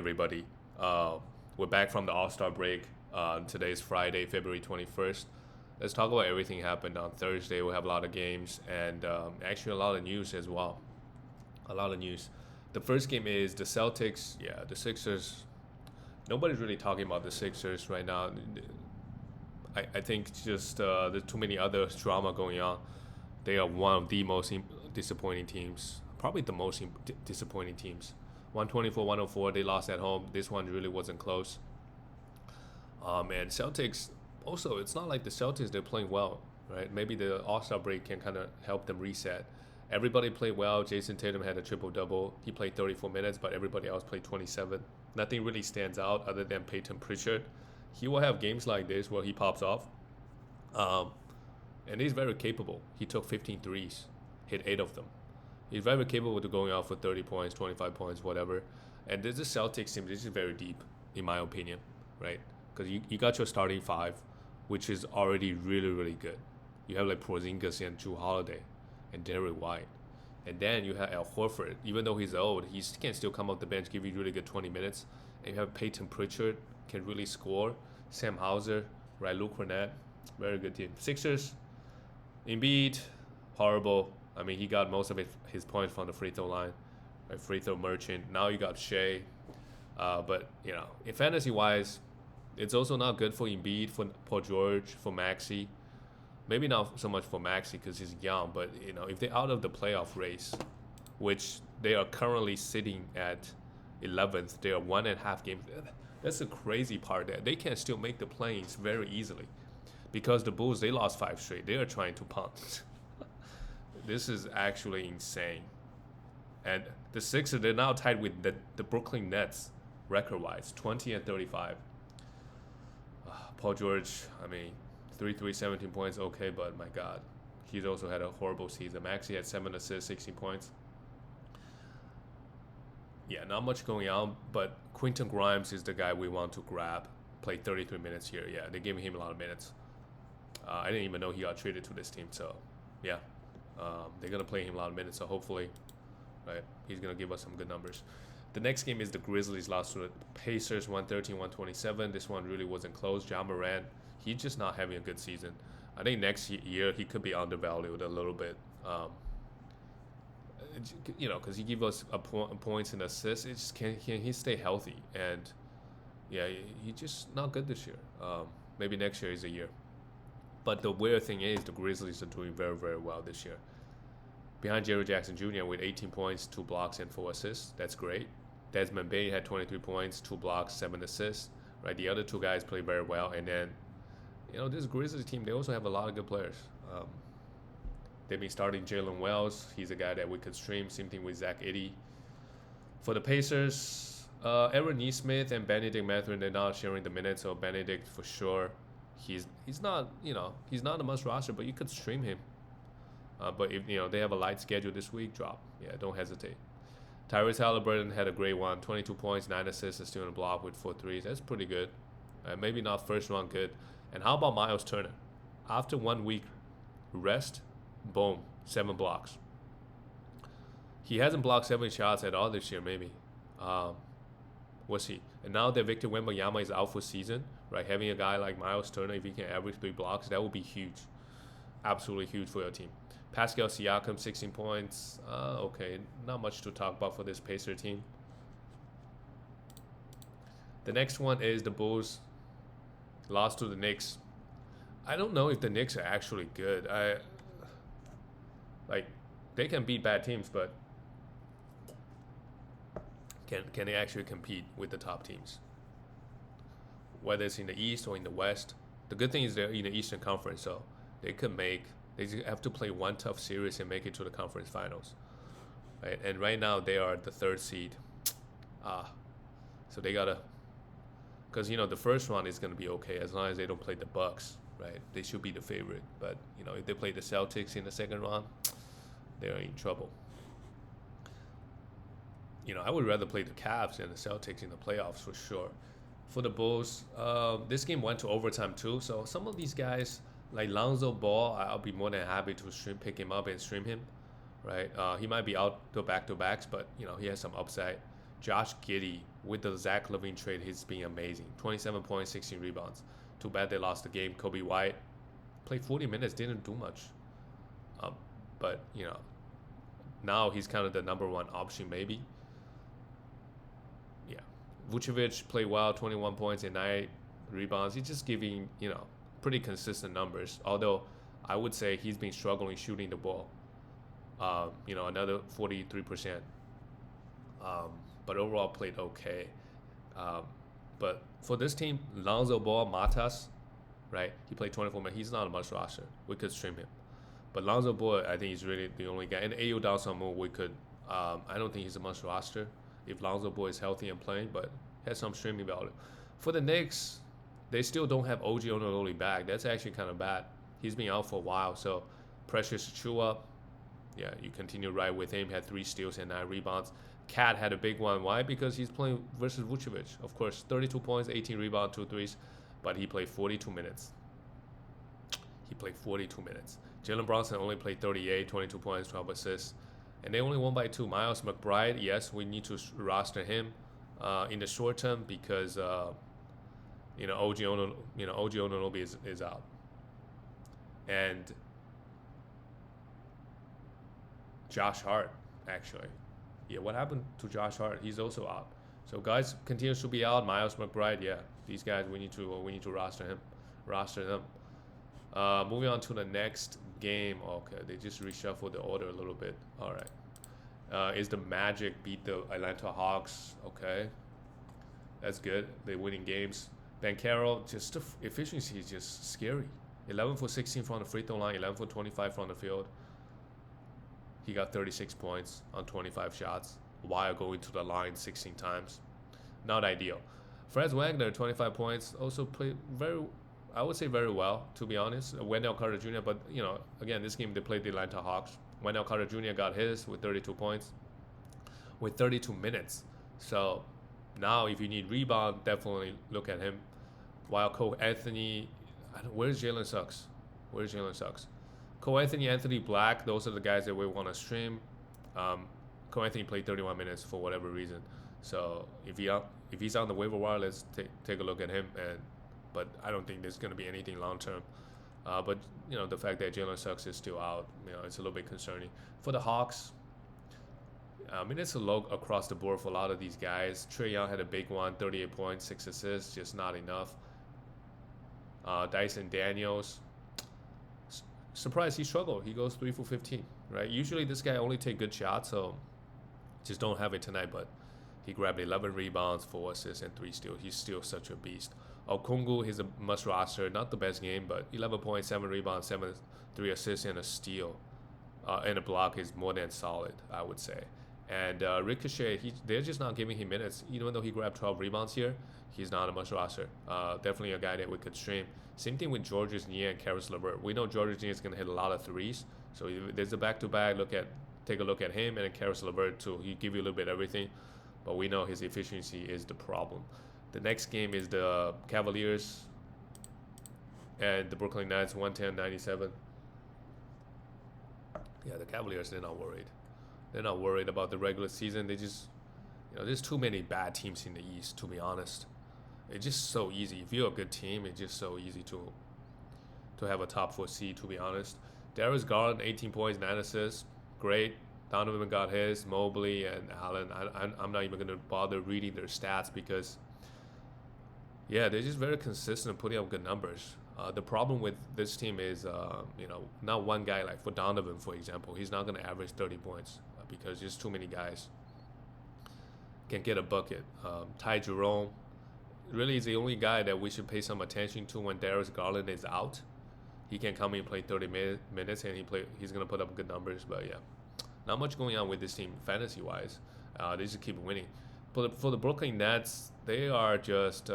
Everybody. We're back from the All-Star break. Today's Friday, February 21st. Let's talk about everything happened on Thursday. We have a lot of games and actually a lot of news as well. A lot of news. The first game is the Celtics. Yeah, the Sixers. Nobody's really talking about the Sixers right now. I think just there's too many other drama going on. They are one of the most disappointing teams. Probably the most disappointing teams. 124, 104. They lost at home. This one really wasn't close. And Celtics also, it's not like the Celtics they're playing well, right? Maybe the All Star break can kind of help them reset. Everybody played well. Jason Tatum had a triple double. He played 34 minutes, but everybody else played 27. Nothing really stands out other than Peyton Pritchard. He will have games like this where he pops off. Um, and he's very capable. He took 15 threes, hit 8 of them. He's very capable to going out for 30 points, 25 points, whatever. And this is Celtics team. This is very deep, in my opinion, right? Because you got your starting five, which is already really, really good. You have like Porzingis and Drew Holiday and Derrick White. And then you have Al Horford. Even though he's old, he can still come off the bench, give you really good 20 minutes. And you have Peyton Pritchard, can really score. Sam Hauser, right? Luke Cornett, very good team. Sixers, Embiid, horrible. I mean, he got most of his points from the free throw line, right? Free throw merchant. Now you got Shea. But, in fantasy-wise, it's also not good for Embiid, for Paul George, for Maxey. Maybe not so much for Maxey because he's young, but, if they're out of the playoff race, which they are currently sitting at 11th, they are 1.5 games. That's the crazy part there. They can still make the plays very easily because the Bulls, they lost 5 straight. They are trying to punt. This is actually insane. And the Sixers, they're now tied with the Brooklyn Nets record-wise, 20 and 35. Paul George, I mean, 3-3, 17 points, okay, but my God. He's also had a horrible season. Maxey had 7 assists, 16 points. Yeah, not much going on, but Quentin Grimes is the guy we want to grab. Played 33 minutes here. Yeah, they gave him a lot of minutes. I didn't even know he got traded to this team, so yeah. They're going to play him a lot of minutes, so hopefully, right, he's going to give us some good numbers. The next game is the Grizzlies lost to the Pacers, 113-127. This one really wasn't close. Ja Morant, he's just not having a good season. I think next year he could be undervalued a little bit. Because he gives us points and assists. It's just can he stay healthy? And yeah, he's just not good this year. Maybe next year is a year. But the weird thing is the Grizzlies are doing very, very well this year. Behind Jerry Jackson Jr. with 18 points, 2 blocks, and 4 assists. That's great. Desmond Bane had 23 points, 2 blocks, 7 assists. Right, the other 2 guys play very well. And then, this Grizzlies team, they also have a lot of good players. They've been starting Jalen Wells. He's a guy that we could stream. Same thing with Zach Edey. For the Pacers, Aaron Nesmith and Benedict Mathurin, they're not sharing the minutes. So Benedict for sure. He's not he's not a must roster, but you could stream him. But if they have a light schedule this week, drop. Yeah, don't hesitate. Tyrese Halliburton had a great one, 22 points, 9 assists, and still on the block with 4 threes. That's pretty good. Maybe not first round good. And how about Miles Turner? After 1 week rest, boom, 7 blocks. He hasn't blocked 7 shots at all this year, maybe. We'll see. And now that Victor Wembanyama is out for season, right? Having a guy like Miles Turner, if he can average 3 blocks, that would be huge. Absolutely huge for your team. Pascal Siakam, 16 points. Okay, not much to talk about for this Pacer team. The next one is the Bulls lost to the Knicks. I don't know if the Knicks are actually good. They can beat bad teams, but can they actually compete with the top teams? Whether it's in the East or in the West. The good thing is they're in the Eastern Conference, so they just have to play one tough series and make it to the conference finals. Right? And right now they are the 3rd seed. So they gotta, because the first round is gonna be okay as long as they don't play the Bucks, right? They should be the favorite. But if they play the Celtics in the second round, they're in trouble. I would rather play the Cavs than the Celtics in the playoffs for sure. For the Bulls, this game went to overtime too. So some of these guys, like Lonzo Ball, I'll be more than happy to pick him up and stream him. Right? He might be out the back-to-backs, but he has some upside. Josh Giddey, with the Zach LaVine trade, he's been amazing. 27 points, 16 rebounds. Too bad they lost the game. Kobe White played 40 minutes, didn't do much. Um, but, now he's kind of the number one option, maybe. Yeah. Vucevic played well, 21 points and 9 rebounds. He's just giving, pretty consistent numbers. Although I would say he's been struggling shooting the ball. Another 43%. But overall played okay. But for this team, Lonzo Ball, Matas, right? He played 24 minutes. He's not a must roster. We could stream him. But Lonzo Ball, I think he's really the only guy. And Ayo Dosunmu, we could. I don't think he's a must roster if Lonzo Ball is healthy and playing, but has some streaming value. For the Knicks, they still don't have OG Anunoby back. That's actually kind of bad. He's been out for a while, so Precious Achiuwa, yeah, you continue right with him. Had 3 steals and 9 rebounds. Cat had a big one. Why? Because he's playing versus Vucevic. Of course, 32 points, 18 rebounds, 2 threes, but he played 42 minutes. Jalen Brunson only played 38, 22 points, 12 assists, and they only won by 2. Miles McBride, yes, we need to roster him in the short term because OG Anunoby is out, and Josh Hart actually. Yeah, what happened to Josh Hart? He's also out. So guys continues to be out. Miles McBride, yeah, these guys we need to roster them. Moving on to the next game. Okay, they just reshuffled the order a little bit. All right, is the Magic beat the Atlanta Hawks? Okay, that's good. They're winning games. Banchero, just the efficiency is just scary. 11 for 16 from the free throw line, 11 for 25 from the field. He got 36 points on 25 shots while going to the line 16 times. Not ideal. Fred Wagner, 25 points, also played I would say very well, to be honest. Wendell Carter Jr., but, again, this game they played the Atlanta Hawks. Wendell Carter Jr. got his with 32 points with 32 minutes. So now if you need rebound, definitely look at him. While Cole Anthony, where's Jalen Suggs? Cole Anthony Black, those are the guys that we want to stream. Cole Anthony played 31 minutes for whatever reason. So if he's on the waiver wire, let's take a look at him. But I don't think there's going to be anything long term. But the fact that Jalen Suggs is still out, it's a little bit concerning. For the Hawks, it's a low across the board for a lot of these guys. Trae Young had a big one, 38 points, 6 assists, just not enough. Dyson Daniels, surprised he struggled. He goes 3 for 15, right? Usually this guy only take good shots, so just don't have it tonight. But he grabbed 11 rebounds, 4 assists, and 3 steals. He's still such a beast. Okongwu, he's a must roster. Not the best game, but 11 points, 7 rebounds, 3 assists, and a steal. And a block is more than solid, I would say. And Ricochet, they're just not giving him minutes. Even though he grabbed 12 rebounds here, he's not a must roster. Definitely a guy that we could stream. Same thing with Georges Nier and Caris LeVert. We know Georges Nier is going to hit a lot of threes. So if there's a back-to-back, take a look at him, and then Caris LeVert too. He give you a little bit of everything, but we know his efficiency is the problem. The next game is the Cavaliers and the Brooklyn Nets, 110-97. Yeah, the Cavaliers, they're not worried. They're not worried about the regular season. They just, there's too many bad teams in the East, to be honest. It's just so easy. If you're a good team, it's just so easy to have a top 4 seed, to be honest. Darius Garland, 18 points, 9 assists. Great. Donovan got his. Mobley and Allen. I'm not even going to bother reading their stats because, yeah, they're just very consistent putting up good numbers. The problem with this team is, not one guy, like for Donovan, for example, he's not going to average 30 points because there's too many guys can get a bucket. Ty Jerome really is the only guy that we should pay some attention to when Darius Garland is out. He can come in and play 30 minutes, and he's going to put up good numbers. But, yeah, not much going on with this team fantasy-wise. They just keep winning. But for the Brooklyn Nets, they are just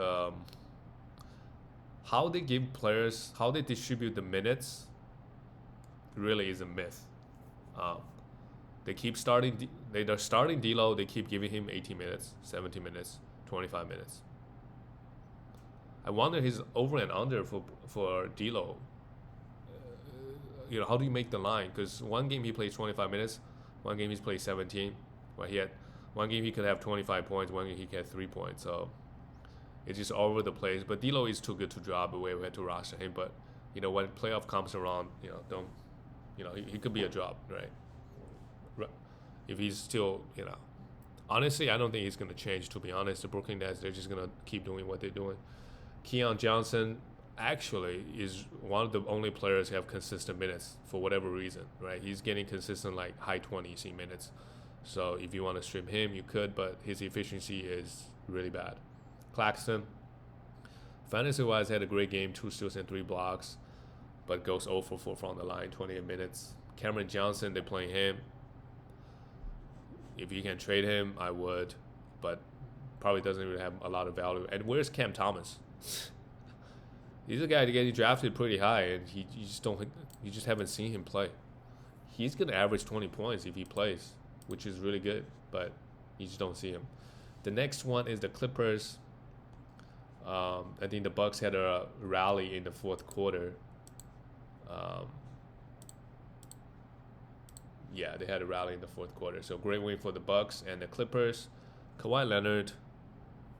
how they give players, how they distribute the minutes really is a myth. They keep starting, they're starting D'Lo, they keep giving him 18 minutes, 17 minutes, 25 minutes. I wonder his over and under for D'Lo. How do you make the line? Because one game he played 25 minutes, one game he's played 17, where he had One game he could have 25 points, one game he could have 3 points. So it's just all over the place. But D'Lo is too good to drop away. We had to roster him. But when playoff comes around, don't, he could be a drop, right? If he's still, honestly, I don't think he's gonna change. To be honest, the Brooklyn Nets, they're just gonna keep doing what they're doing. Keon Johnson actually is one of the only players who have consistent minutes for whatever reason, right? He's getting consistent like high 20s in minutes. So if you want to stream him, you could, but his efficiency is really bad. Claxton, fantasy-wise, had a great game, 2 steals and 3 blocks, but goes 0 for 4 from the line, 28 minutes. Cameron Johnson, they're playing him. If you can trade him, I would, but probably doesn't really have a lot of value. And where's Cam Thomas? He's a guy to get drafted pretty high, and you just haven't seen him play. He's gonna average 20 points if he plays, which is really good, but you just don't see him. The next one is the Clippers. I think the Bucks had a rally in the fourth quarter. Yeah, they had a rally in the fourth quarter. So great win for the Bucks and the Clippers. Kawhi Leonard,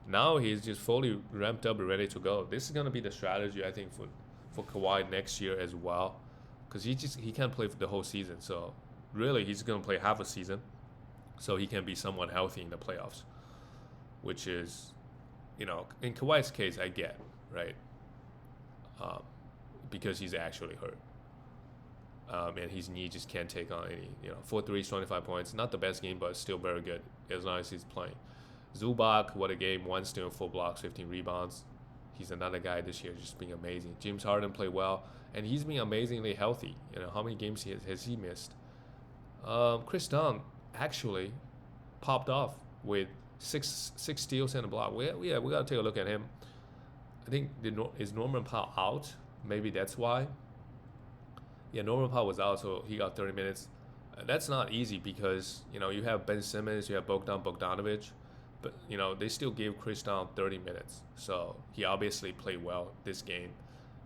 now he's just fully ramped up and ready to go. This is gonna be the strategy, I think, for Kawhi next year as well, because he can't play for the whole season. So really, he's gonna play half a season, so he can be somewhat healthy in the playoffs, which is, in Kawhi's case, I get, right, because he's actually hurt. And his knee just can't take on any, 4 threes, 25 points. Not the best game, but still very good as long as he's playing. Zubac, what a game, 1 steal, 4 blocks, 15 rebounds. He's another guy this year just being amazing. James Harden played well, and he's been amazingly healthy. How many games has he missed? Chris Dunn actually popped off with six steals and a block. We got to take a look at him. I think, is Norman Powell out? Maybe that's why. Yeah, Norman Powell was out, so he got 30 minutes. That's not easy because, you have Ben Simmons, you have Bogdanovic, but, they still gave Chris Dunn 30 minutes. So he obviously played well this game.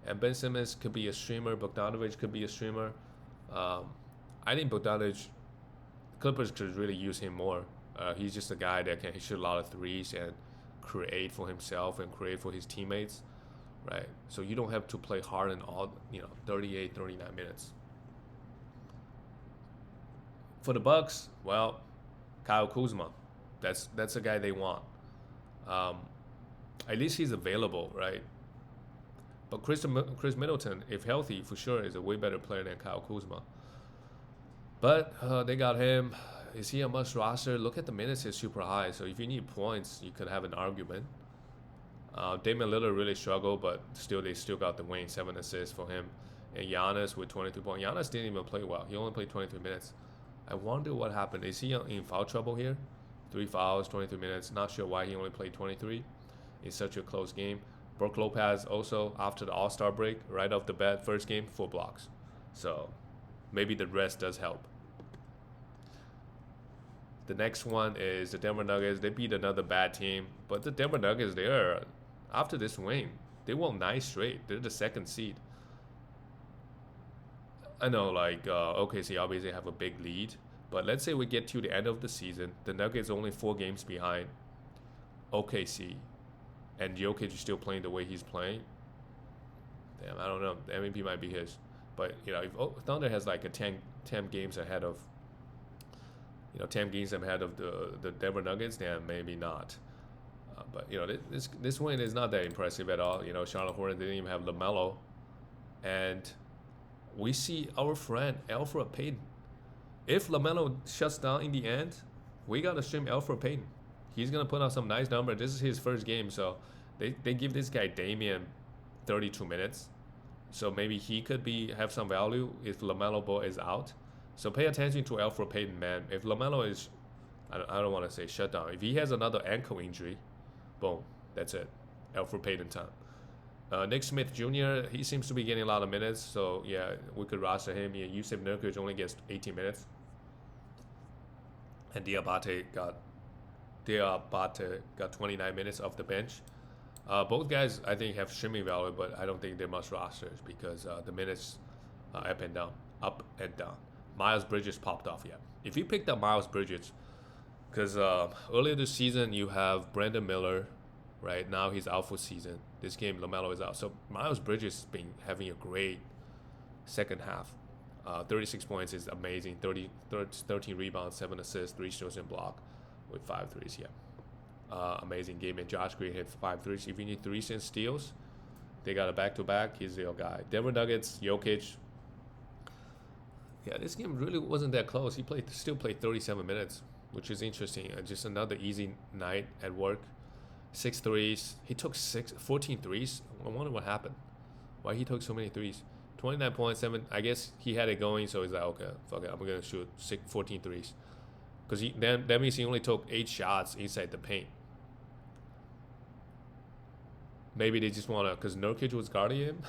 And Ben Simmons could be a streamer. Bogdanovic could be a streamer. I think Bogdanovic, Clippers could really use him more. He's just a guy that can shoot a lot of threes and create for himself and create for his teammates. Right, so you don't have to play hard in all 38, 39 minutes. For the Bucks, well, Kyle Kuzma, that's the guy they want. At least he's available, right? But Chris Middleton, if healthy, for sure is a way better player than Kyle Kuzma. But they got him. Is he a must roster? Look at the minutes; is super high. So if you need points, you could have an argument. Damian Lillard really struggled, but they still got the win. 7 assists for him. And Giannis with 22 points. Giannis didn't even play well. He only played 23 minutes. I wonder what happened. Is he in foul trouble here? 3 fouls, 23 minutes. Not sure why he only played 23. It's such a close game. Brook Lopez also, after the All-Star break, right off the bat, first game, 4 blocks. So maybe the rest does help. The next one is the Denver Nuggets. They beat another bad team. But the Denver Nuggets, after this win, they won 9 straight. They're the 2nd seed. I know, OKC obviously have a big lead, but let's say we get to the end of the season, the Nuggets only 4 games behind OKC, and Jokic is still playing the way he's playing. Damn, I don't know. The MVP might be his, but if Thunder has like a 10 games ahead of, 10 games ahead of the Denver Nuggets, then maybe not. But this win is not that impressive at all. Charlotte Hornets didn't even have LaMelo, and we see our friend Alfred Payton. If LaMelo shuts down in the end, we gotta stream Alfred Payton. He's gonna put out some nice number. This is his first game, so they give this guy Damian 32 minutes, so maybe he could have some value if LaMelo Ball is out. So pay attention to Alfred Payton, man. If LaMelo is, I don't want to say shut down. If he has another ankle injury, boom, that's it. Alfred Payton time. Nick Smith Jr., he seems to be getting a lot of minutes, so yeah, we could roster him. Yeah, Yusuf Nurkic only gets 18 minutes. And Diabate got 29 minutes off the bench. Both guys, I think, have streaming value, but I don't think they're must rosters because the minutes up and down. Miles Bridges popped off, yeah. If you picked up Miles Bridges, Because earlier this season, you have Brandon Miller, right? Now he's out for season. This game, LaMelo is out. So Miles Bridges has been having a great second half. 36 points is amazing. 13 rebounds, 7 assists, 3 steals and block with 5 threes. Yeah. Amazing game. And Josh Green hit 5 threes. If you need 3 and steals, they got a back-to-back. He's your guy. Denver Nuggets, Jokic. Yeah, this game really wasn't that close. He still played 37 minutes, which is interesting. Just another easy night at work. 6 threes. He took 14 threes. I wonder what happened. Why he took so many threes. 29.7. I guess he had it going, so he's like, okay, fuck it. I'm going to shoot 14 threes. Because that means he only took 8 shots inside the paint. Maybe they just want to, because Nurkic was guarding him.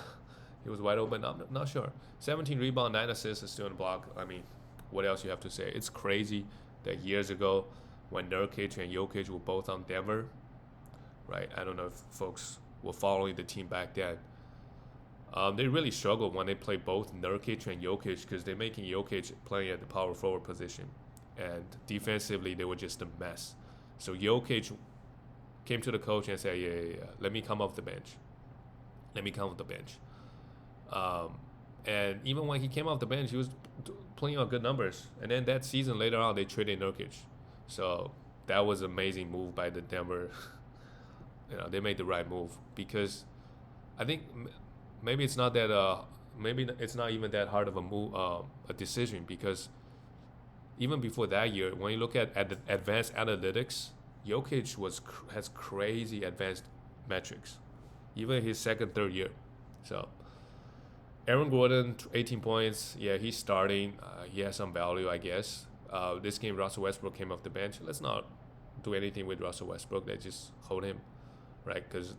He was wide open. I'm not sure. 17 rebound, 9 assists, and still in the block. I mean, what else you have to say? It's crazy that years ago, when Nurkic and Jokic were both on Denver, right? I don't know if folks were following the team back then. They really struggled when they play both Nurkic and Jokic because they're making Jokic playing at the power forward position. And defensively, they were just a mess. So Jokic came to the coach and said, yeah, let me come off the bench. And even when he came off the bench, he was playing on good numbers. And then that season later on, they traded Nurkic. So that was an amazing move by the Denver. They made the right move because I think maybe it's not that maybe it's not even that hard of a move, a decision, because even before that year, when you look at the advanced analytics, Jokic has crazy advanced metrics, even his second, third year. So Aaron Gordon, 18 points. Yeah, he's starting. He has some value, I guess. This game, Russell Westbrook came off the bench. Let's not do anything with Russell Westbrook. They just hold him, right? Because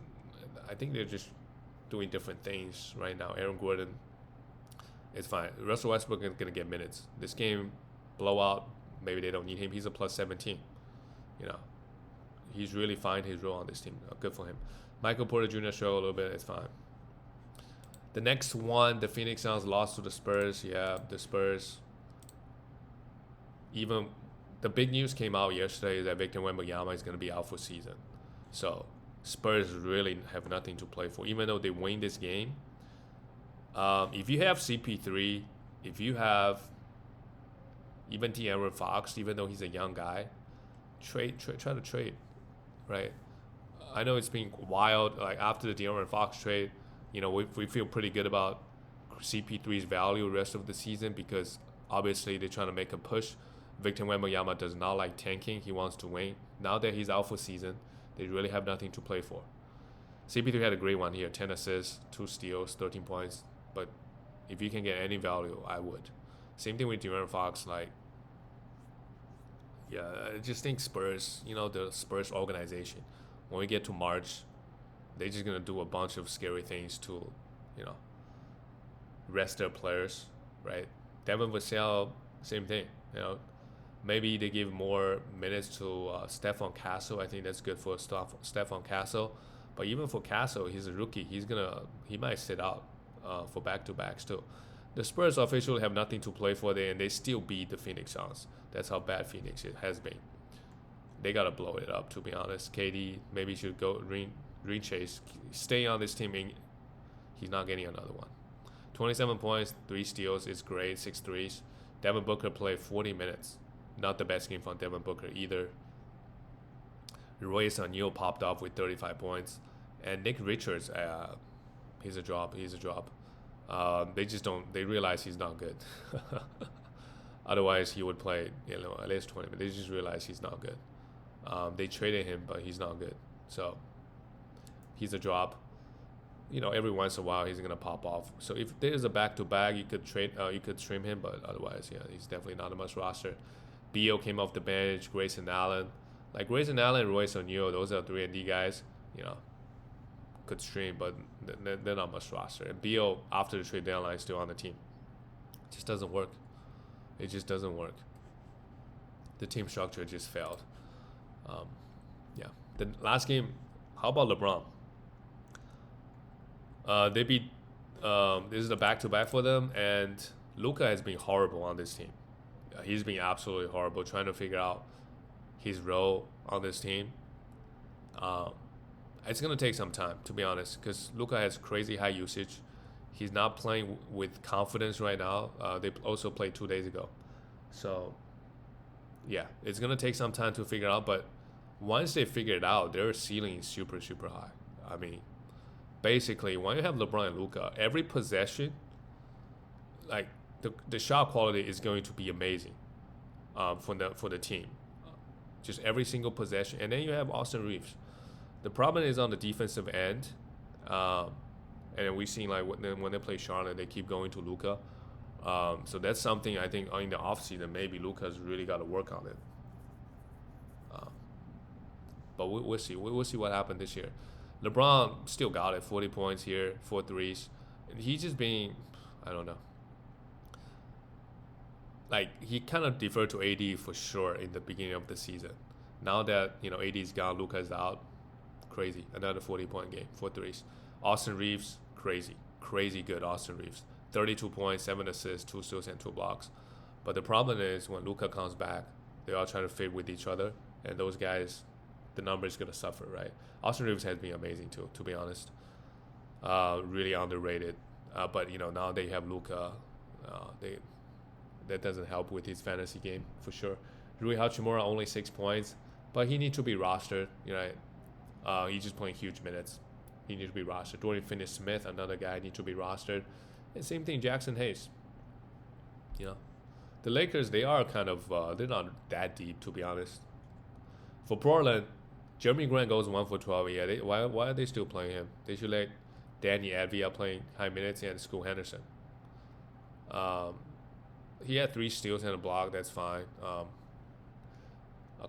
I think they're just doing different things right now. Aaron Gordon is fine. Russell Westbrook is going to get minutes. This game, blowout, maybe they don't need him. He's a plus 17. He's really fine his role on this team. Good for him. Michael Porter Jr. show a little bit. It's fine. The next one, the Phoenix Suns lost to the Spurs. Yeah, the Spurs. Even the big news came out yesterday that Victor Wembanyama is going to be out for season. So Spurs really have nothing to play for, even though they win this game. If you have CP3, if you have even De'Aaron Fox, even though he's a young guy, try to trade, right? I know it's been wild. Like after the De'Aaron Fox trade, we feel pretty good about CP3's value the rest of the season because obviously they're trying to make a push. Victor Wembanyama does not like tanking. He wants to win. Now that he's out for season, they really have nothing to play for. CP3 had a great one here. 10 assists, 2 steals, 13 points. But if you can get any value, I would. Same thing with De'Aaron Fox. I just think Spurs, the Spurs organization, when we get to March, they're just going to do a bunch of scary things to, rest their players, right? Devin Vassell, same thing, Maybe they give more minutes to Stephon Castle. I think that's good for Stephon Castle. But even for Castle, he's a rookie. He might sit out for back-to-backs too. The Spurs officially have nothing to play for there, and they still beat the Phoenix Suns. That's how bad Phoenix has been. They got to blow it up, to be honest. KD maybe should go ring chase. Stay on this team. He's not getting another one. 27 points, 3 steals is great, 6 threes. Devin Booker played 40 minutes. Not the best game from Devin Booker either. Royce O'Neal popped off with 35 points. And Nick Richards, he's a drop. They realize he's not good. Otherwise, he would play, at least 20 minutes. They just realize he's not good. They traded him, but he's not good. So, he's a drop. Every once in a while, he's going to pop off. So, if there's a back-to-back, you could trim him, but otherwise, he's definitely not a must roster. Beal came off the bench, Grayson Allen. Grayson Allen and Royce O'Neal, those are 3-and-D guys, could stream, but they're not much roster. And Beal, after the trade deadline, is still on the team. It just doesn't work. It just doesn't work. The team structure just failed. The last game, how about LeBron? They beat, this is the back-to-back for them, and Luka has been horrible on this team. He's been absolutely horrible, trying to figure out. his role on this team. Um, it's gonna take some time, to be honest, because Luka has crazy high usage. He's not playing with confidence right now. They also played 2 days ago, so yeah, it's gonna take some time to figure out. But once they figure it out, their ceiling is super super high. I mean, basically, when you have LeBron and Luka, every possession, like the shot quality is going to be amazing, for the team. Just every single possession, and then you have Austin Reeves. The problem is on the defensive end, um, and then we've seen like when they play Charlotte, they keep going to Luka. So that's something I think in the offseason maybe Luka's really got to work on it. Um, but we'll see. We'll see what happened this year. LeBron still got it, 40 points here, 4 threes. And he's just being, I don't know. Like he kind of deferred to AD for sure in the beginning of the season. Now that AD's gone, Luka's out. Crazy. Another 40-point game, 4 threes. Austin Reeves, crazy good Austin Reeves. 32 points, 7 assists, 2 steals, and 2 blocks. But the problem is when Luka comes back, they all try to fit with each other, and those guys, the number is gonna suffer, right? Austin Reeves has been amazing too, to be honest. Really underrated. But now they have Luka. That doesn't help with his fantasy game for sure. Rui Hachimura only 6 points, but he needs to be rostered. He's just playing huge minutes. He needs to be rostered. Dorian Finney-Smith, another guy, needs to be rostered. And same thing, Jackson Hayes. The Lakers, they are kind of they're not that deep, to be honest. For Portland, Jeremy Grant goes 1 for 12. Yeah, why are they still playing him? They should let Danny Advia playing high minutes and Scoot Henderson. He had 3 steals and a block. That's fine.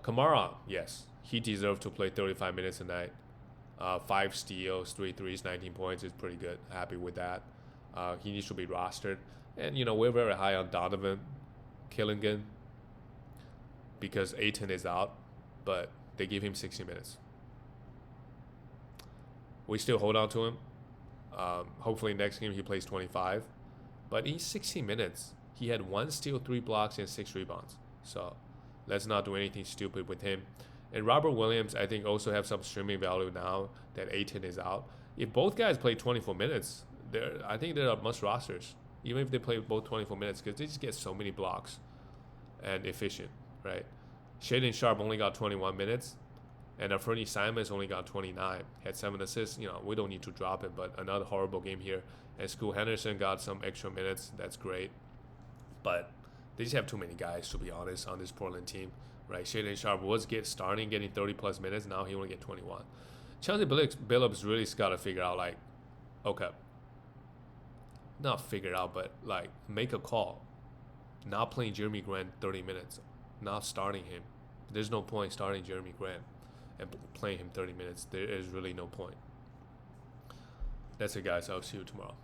Kamara, yes, he deserved to play 35 minutes a night. 5 steals, 3 threes, 19 points is pretty good. Happy with that. He needs to be rostered. And, we're very high on Donovan Killigan because Ayton is out, but they give him 60 minutes. We still hold on to him. Hopefully next game he plays 25. But in 60 minutes, he had 1 steal, 3 blocks, and 6 rebounds. So let's not do anything stupid with him. And Robert Williams, I think, also have some streaming value now that Ayton is out. If both guys play 24 minutes, I think they're must rosters, even if they play both 24 minutes, because they just get so many blocks and efficient, right? Shaedon Sharp only got 21 minutes, and Anthony Simons only got 29, had 7 assists. We don't need to drop him, but another horrible game here. And Scoot Henderson got some extra minutes. That's great. But they just have too many guys, to be honest, on this Portland team, right? Shaedon Sharp was getting 30-plus minutes. Now he only get 21. Chauncey Billups really got to figure out, okay, not figure it out, but, make a call. Not playing Jeremy Grant 30 minutes. Not starting him. There's no point starting Jeremy Grant and playing him 30 minutes. There is really no point. That's it, guys. I'll see you tomorrow.